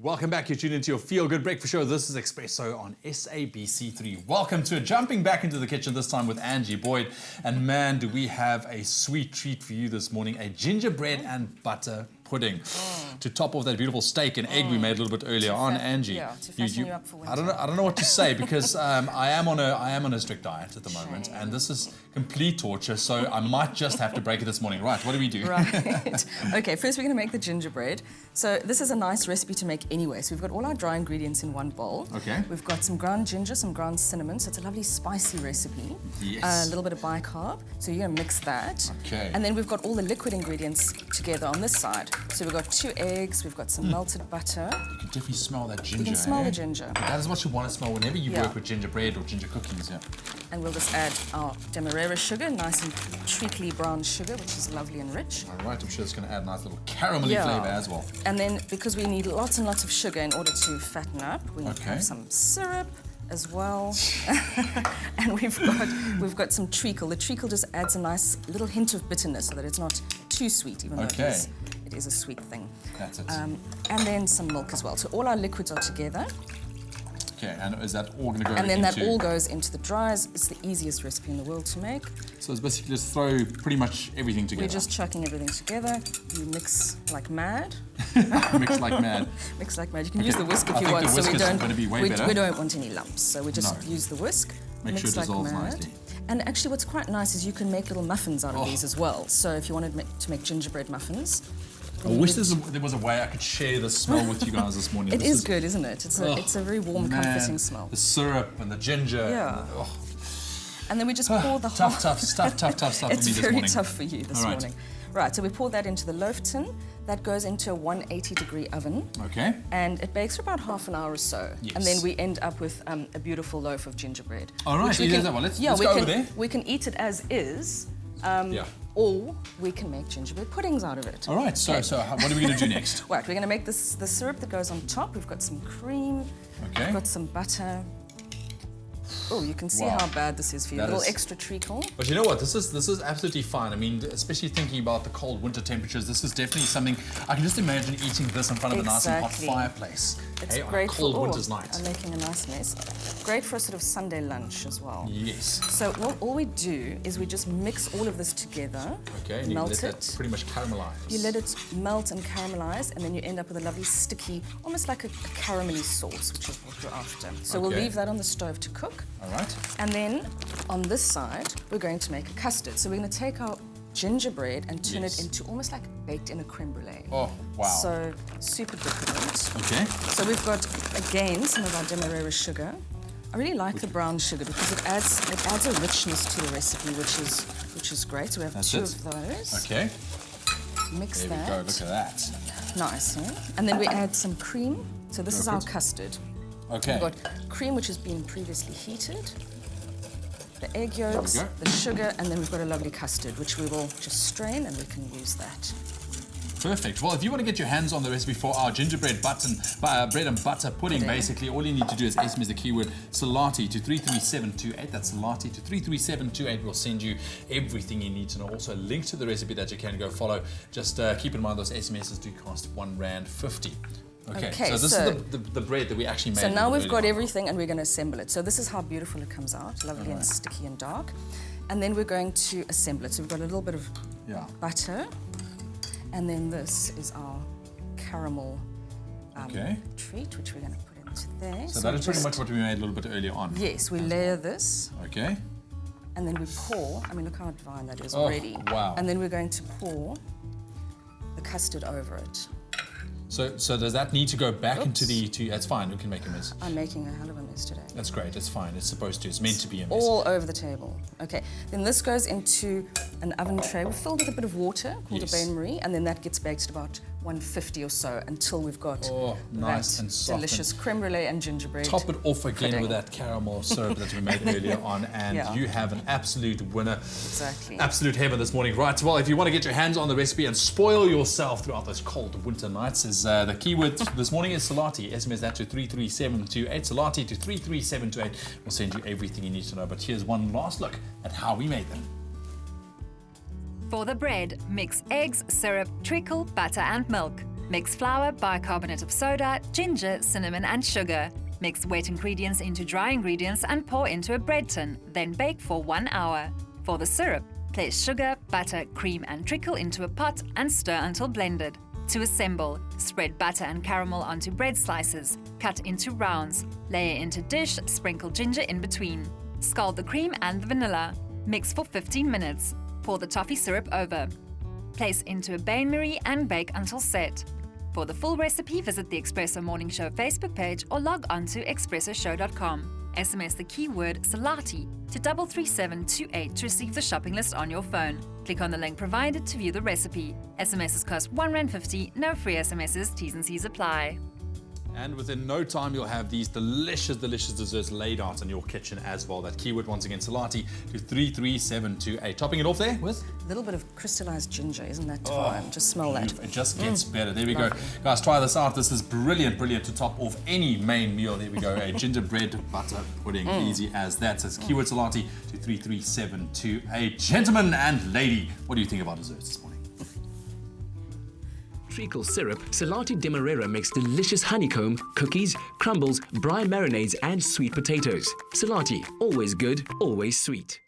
Welcome back. You're tuned into your Feel Good Breakfast Show. This is Espresso on SABC3. Welcome to it. Jumping back into the kitchen, this time with Angie Boyd. And man, do we have a sweet treat for you this morning. A gingerbread and butter pudding to top off that beautiful steak and egg we made a little bit earlier on. Angie, yeah, to fatten you up for winter. I don't know what to say because I am on a strict diet at the moment, and this is complete torture. So I might just have to break it this morning. Right? What do we do? Right. Okay. First, we're going to make the gingerbread. So this is a nice recipe to make anyway. So we've got all our dry ingredients in one bowl. Okay. We've got some ground ginger, some ground cinnamon. So it's a lovely spicy recipe. Yes. A little bit of bicarb. So you're going to mix that. Okay. And then we've got all the liquid ingredients together on this side. So we've got 2 eggs. We've got some melted butter. You can definitely smell that ginger. You can smell the ginger. That is what you want to smell whenever you work with gingerbread or ginger cookies. Yeah. And we'll just add our demerara sugar, nice and treacly brown sugar, which is lovely and rich. All right, I'm sure it's going to add a nice little caramelly flavour as well. And then, because we need lots and lots of sugar in order to fatten up, we have some syrup as well. And we've got some treacle. The treacle just adds a nice little hint of bitterness so that it's not too sweet, even though it is a sweet thing. That's it. And then some milk as well. So all our liquids are together. Okay, and is that all going to go And then that all goes into the dryers. It's the easiest recipe in the world to make. So it's basically just throw pretty much everything together. We're just chucking everything together. You mix like mad. Mix like mad. Mix like mad. You can use the whisk if you want. The whisk is going to be way better. We don't want any lumps, so we just use the whisk. Make sure it dissolves nicely. And actually what's quite nice is you can make little muffins out of these as well. So if you wanted to make gingerbread muffins, I wish there was a way I could share the smell with you guys this morning. It is good, isn't it? It's a very warm, comforting smell. The syrup and the ginger. Yeah. And then we just pour the tough stuff for me this morning. It's very tough for you this morning. Right, so we pour that into the loaf tin. That goes into a 180-degree oven. Okay. And it bakes for about half an hour or so. Yes. And then we end up with a beautiful loaf of gingerbread. All right, let's go over there. We can eat it as is. Or we can make gingerbread puddings out of it. All right, so what are we going to do next? Right, we're going to make the syrup that goes on top. We've got some cream. Okay. We've got some butter. Oh, you can see how bad this is for you. A little extra treacle. But you know what? This is absolutely fine. I mean, especially thinking about the cold winter temperatures, this is definitely something I can just imagine eating this in front of a nice and hot fireplace. It's great on a cold for winter's night. I'm making a nice mess. Great for a sort of Sunday lunch as well. Yes. So all we do is we just mix all of this together. Okay. And melt you let that pretty much caramelize. You let it melt and caramelize, and then you end up with a lovely sticky, almost like a caramelly sauce, which is what we're after. So we'll leave that on the stove to cook. All right. And then on this side, we're going to make a custard. So we're going to take our gingerbread and turn it into almost like baked in a crème brûlée. Oh, wow. So super decadent. Okay. So we've got, again, some of our demerara sugar. I really like the brown sugar because it adds a richness to the recipe, which is great. So we have 2 of those. Okay. Mix that. There we go, look at that. Nice, eh? And then we add some cream. So this is our custard. Okay. We've got cream which has been previously heated, the egg yolks, the sugar, and then we've got a lovely custard which we will just strain and we can use that. Perfect. Well, if you want to get your hands on the recipe for our gingerbread bread and butter pudding, basically all you need to do is SMS the keyword Salati to 33728. That's Salati to 33728. We'll send you everything you need to know. Also a link to the recipe that you can go follow. Just keep in mind those SMSs do cost R1.50. Okay, so this is the bread that we actually made. So now we've got everything and we're going to assemble it. So this is how beautiful it comes out, lovely and sticky and dark. And then we're going to assemble it. So we've got a little bit of butter. And then this is our caramel treat, which we're going to put into there. So that is pretty much what we made a little bit earlier on. Yes, we layer this. Okay. And then we pour. I mean, look how divine that is already. Wow. And then we're going to pour the custard over it. So does that need to go back into the... That's fine, we can make a mess. I'm making a hell of a mess today. That's great, it's fine, it's supposed to, it's meant to be a mess. All over the table. Okay, then this goes into an oven tray. We're filled with a bit of water called a bain-marie, and then that gets baked at about 150 or so until we've got nice and soft delicious crème brûlée and gingerbread. Top it off again with that caramel syrup that we made earlier on, and you have an absolute winner. Exactly. Absolute heaven this morning. Right, well, if you want to get your hands on the recipe and spoil yourself throughout those cold winter nights, the keyword this morning is Salati. SMS that to 33728. Salati to 33728. We'll send you everything you need to know. But here's one last look at how we made them. For the bread, mix eggs, syrup, treacle, butter and milk. Mix flour, bicarbonate of soda, ginger, cinnamon and sugar. Mix wet ingredients into dry ingredients and pour into a bread tin, then bake for 1 hour. For the syrup, place sugar, butter, cream and treacle into a pot and stir until blended. To assemble, spread butter and caramel onto bread slices, cut into rounds, layer into dish, sprinkle ginger in between. Scald the cream and the vanilla. Mix for 15 minutes. Pour the toffee syrup over. Place into a bain-marie and bake until set. For the full recipe, visit the Espresso Morning Show Facebook page or log on to expressoshow.com. SMS the keyword Salati to 33728 to receive the shopping list on your phone. Click on the link provided to view the recipe. SMSs cost R1.50, no free SMSs, T's and C's apply. And within no time, you'll have these delicious, delicious desserts laid out in your kitchen as well. That keyword, once again, Salati to 33728. Topping it off there with? A little bit of crystallized ginger, isn't that divine? Just smell that. It just gets better. There we go. Guys, try this out. This is brilliant, brilliant to top off any main meal. There we go. A gingerbread butter pudding. Easy as that. So it's keyword Salati to 33728. Gentlemen and lady, what do you think about desserts this morning? Treacle syrup, Salati Demerara makes delicious honeycomb, cookies, crumbles, brine marinades and sweet potatoes. Salati, always good, always sweet.